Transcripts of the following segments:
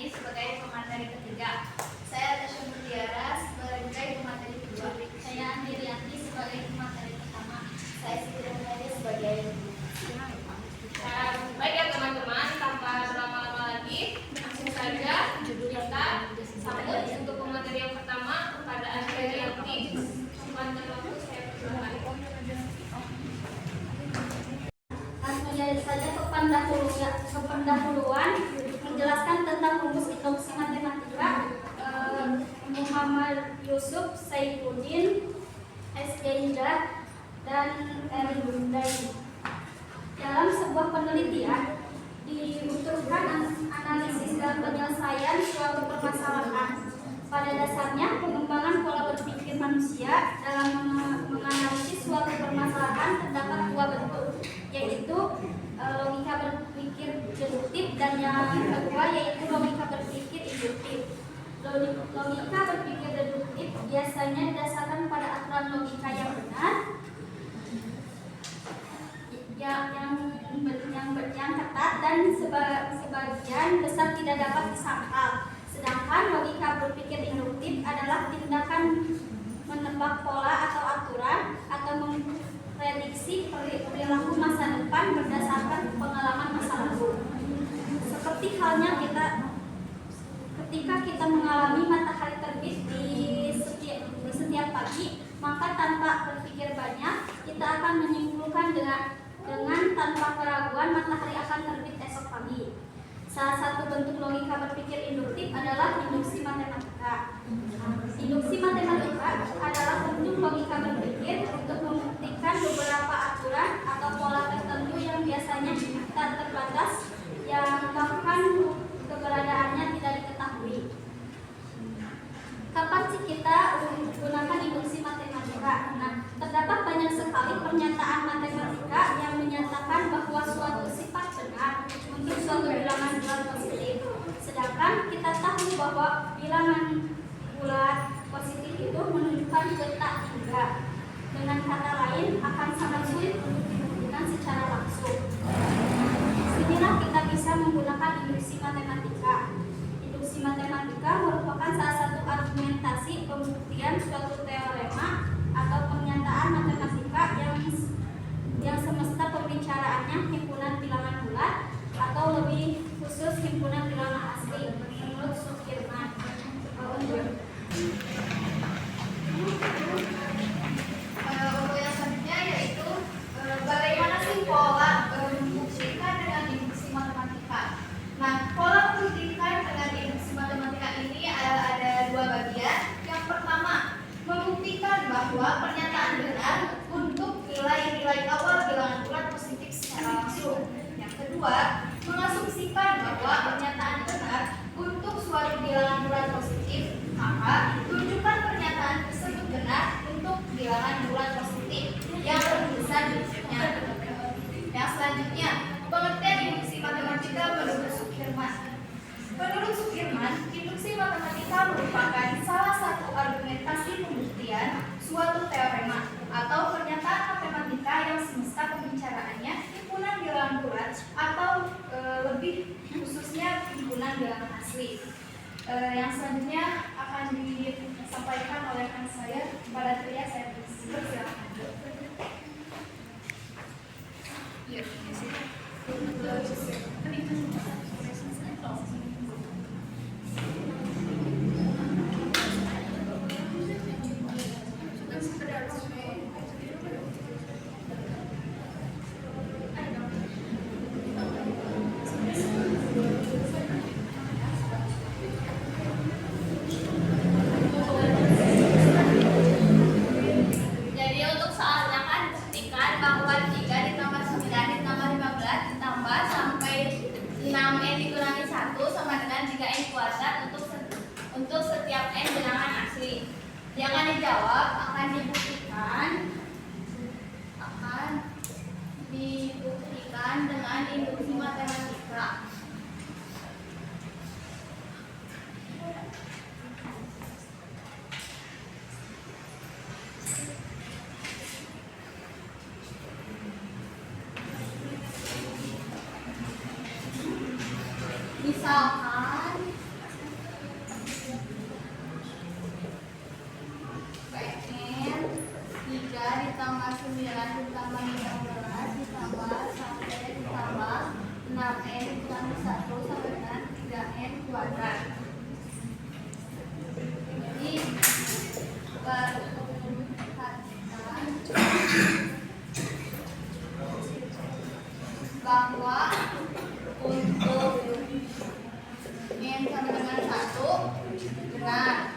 Andriani sebagai pemateri ketiga. Saya Tasya Mutiara sebagai pemateri kedua. Saya Andi Rianti sebagai pemateri pertama. Saya Siti Rahmadi sebagai baik ya teman-teman, tanpa berlama-lama lagi, langsung saja kita sambut untuk pemateri yang pertama kepada Andi Rianti. Sepanjang waktu saya persilakan. Langsung saja ke pendahuluan menjelaskan tentang rumus induksi matematika. Muhammad Yusuf Saifuddin, S. Indra, dan R. Bundai. Dalam sebuah penelitian dibutuhkan analisis dan penyelesaian suatu permasalahan. Pada dasarnya, pengembangan pola berpikir manusia dalam menganalisis suatu permasalahan terdapat dua bentuk, yaitu logika berpikir deduktif dan yang kedua yaitu logika berpikir induktif. Logika berpikir deduktif biasanya didasarkan pada aturan logika yang benar, yang ketat dan sebagian besar tidak dapat disangkal. Sedangkan logika berpikir induktif adalah tindakan menebak pola atau aturan atau memprediksi perilaku masa depan berdasarkan pengalaman masa lalu. Seperti halnya ketika kita mengalami matahari terbit di setiap pagi, maka tanpa berpikir banyak kita akan menyimpulkan dengan tanpa keraguan matahari akan terbit esok pagi. Salah satu bentuk logika berpikir induktif adalah induksi matematika. Induksi matematika adalah bentuk logika berpikir untuk membuktikan beberapa aturan atau pola tertentu yang biasanya tak terbatas, yang bahkan keberadaannya tidak diketahui. Kapan sih kita gunakan induksi matematika? Nah, terdapat banyak sekali pernyataan matematika yang menyatakan bahwa suatu sifat benar untuk suatu bilangan bulat positif. Sedangkan kita tahu bahwa bilangan bulat positif itu menunjukkan letak hingga. Dengan kata lain, akan sangat sulit untuk dibuktikan secara langsung. Disinilah kita bisa menggunakan induksi matematika. Induksi matematika merupakan salah satu argumentasi pembuktian suatu teorema atau pernyataan matematika yang semesta pembicaraannya himpunan bilangan bulat atau lebih khusus himpunan bilangan asli menurut Sukirman. Untuk yang selanjutnya yaitu bagaimana sih pola membuktikan dengan induksi matematika. Nah, pola membuktikan dengan induksi matematika ini ada dua bagian. Yang pertama, membuktikan bahwa pernyataan benar untuk nilai-nilai awal bilangan bulat positif secara langsung. Yang kedua, mengasumsikan bahwa pernyataan benar untuk suatu bilangan bulat positif, maka tunjukkan pernyataan tersebut benar untuk bilangan bulat positif yang lebih besar berikutnya. Yang selanjutnya, pengertian induksi matematika menurut Sukirman. Menurut Sukirman, induksi matematika merupakan salah satu argumentasi pembuktian suatu teorema atau pernyataan matematika yang semesta pembicaraannya himpunan bilangan bulat atau lebih khususnya himpunan bilangan asli. Yang selanjutnya akan disampaikan oleh rekan saya kepada Tria. Saya persilakan. Jadi untuk soalnya kan buktikan bahwa 3 ditambah 9 ditambah 15 ditambah sampai 6n dikurangi 1 sama dengan 3n kuadrat untuk setiap n bilangan asli. Jangan dijawab, akan dibuktikan dengan induksi matematika. Misalkan Benar.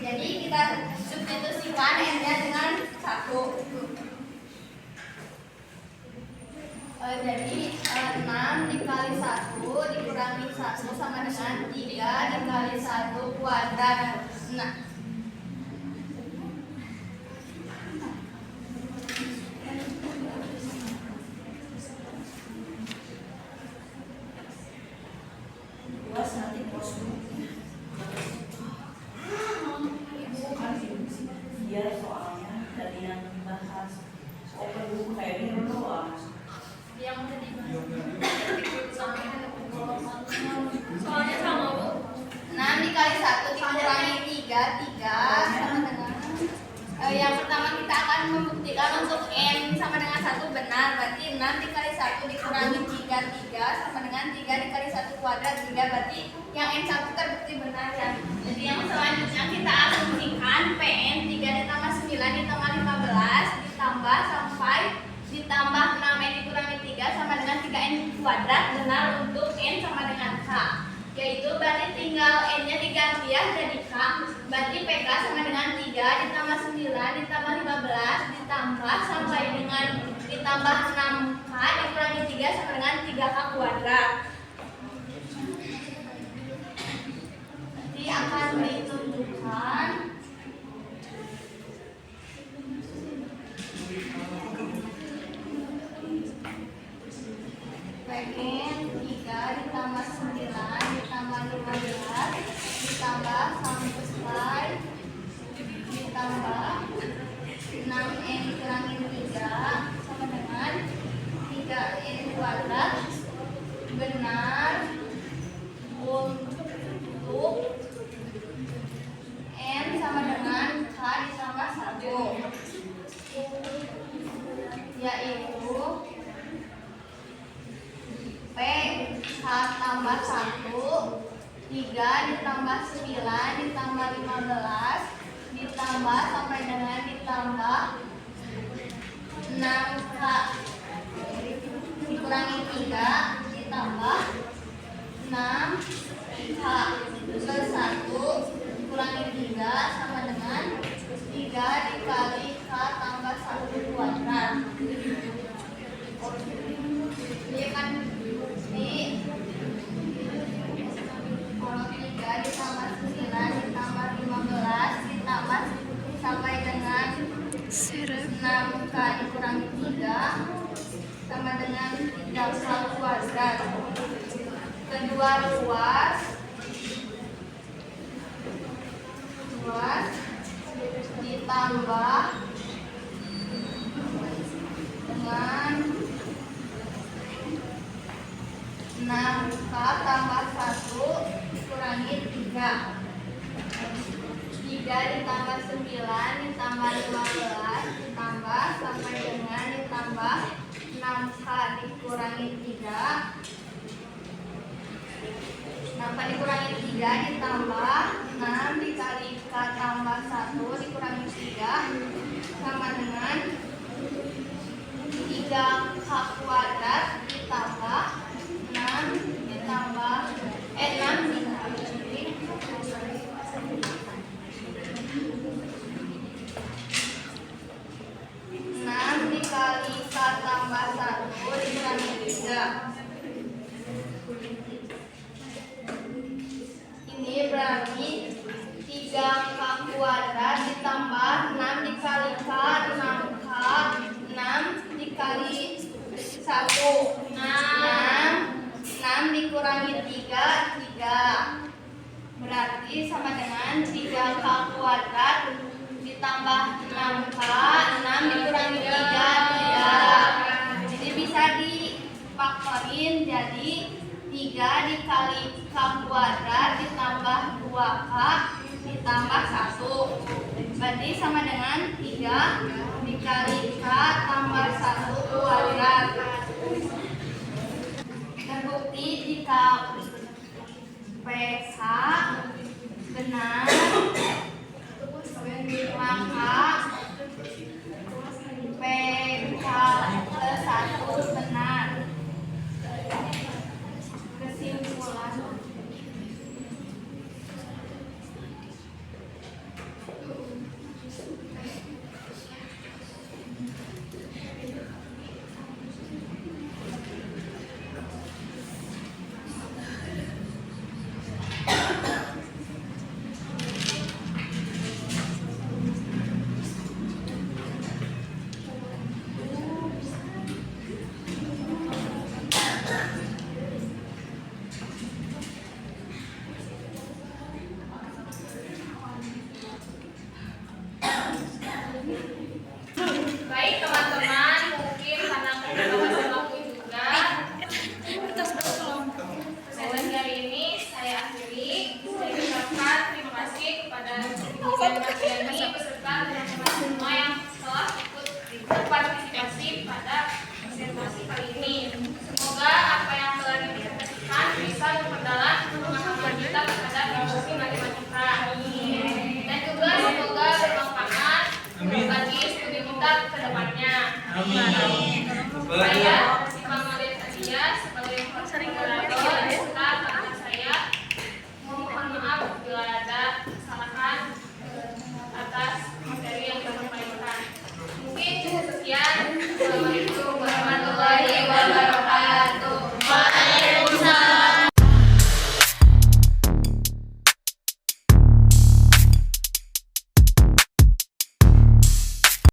Jadi kita substitusikan n-nya dengan 1. Jadi 6 dikali 1 dikurangi 1 sama dengan 3 dikali 1 kuadrat. Nah, biar soalnya dari yang dibahas open book kayak gini doang. Yang tadi soalnya sama Bu. 6 dikali 1 dikurangi 3 sama dengan yang pertama kita akan membuktikan untuk n sama dengan 1 benar. Berarti 6 dikali 1 dikurangi 3 sama dengan 3 dikali 1 kuadrat 3. Berarti yang n1 terbukti benar ya. Jadi yang selanjutnya kita asumsikan Pn 3 ditambah 9 ditambah 15 ditambah sampai ditambah 6n dikurangi 3 sama dengan 3n kuadrat benar untuk n sama dengan k. Yaitu berarti tinggal n-nya diganti ya jadi k. Berarti PK sama dengan 3 ditambah 9 ditambah 15 ditambah sampai dengan ditambah 6k dikurangi 3 sama dengan 3k kuadrat. Nanti akan ditunjukkan PN 3 ditambah 9 ditambah 15 ditambah sampai ditambah 6n dikurangi 3 sama dengan 3n kuadrat benar untuk n sama dengan k ditambah 1 yaitu P k tambah 1 3 ditambah 9 ditambah 15 ditambah sampai dengan ditambah 6k dikurangi 3 ditambah 6k plus 1 dikurangi 3 sama dengan 3 dikali k tambah 1 kuadrat. Ini kan ini kalau 3 ditambah 9 ditambah 15 ditambah sampai dengan 6k dikurangi 3 sama dengan 3k kuadrat. Kedua ruas ditambah dengan 6k tambah 1 dikurangi 3 ditambah 9 ditambah 15 ditambah sampai dengan ditambah 6k dikurangi 3 6k dikurangi 3 ditambah 6 dikali k tambah 1 dikurangi 3 sama dengan 3k kuadrat ditambah 6 ditambah 6 dikali 6 dikali k tambah 1 dikurangi 3. Ini berarti 3k kuadrat ditambah 6 dikali k 6k 6 dikali 1 6 dikurangi 3 berarti sama dengan 3k kuadrat ditambah 6k 6 dikurangi 3 jadi bisa difaktorin jadi 3 dikali k kuadrat ditambah 2k ditambah 1 berarti sama dengan 3 dikali k tambah 1 kuadrat. Terbukti jika PK benar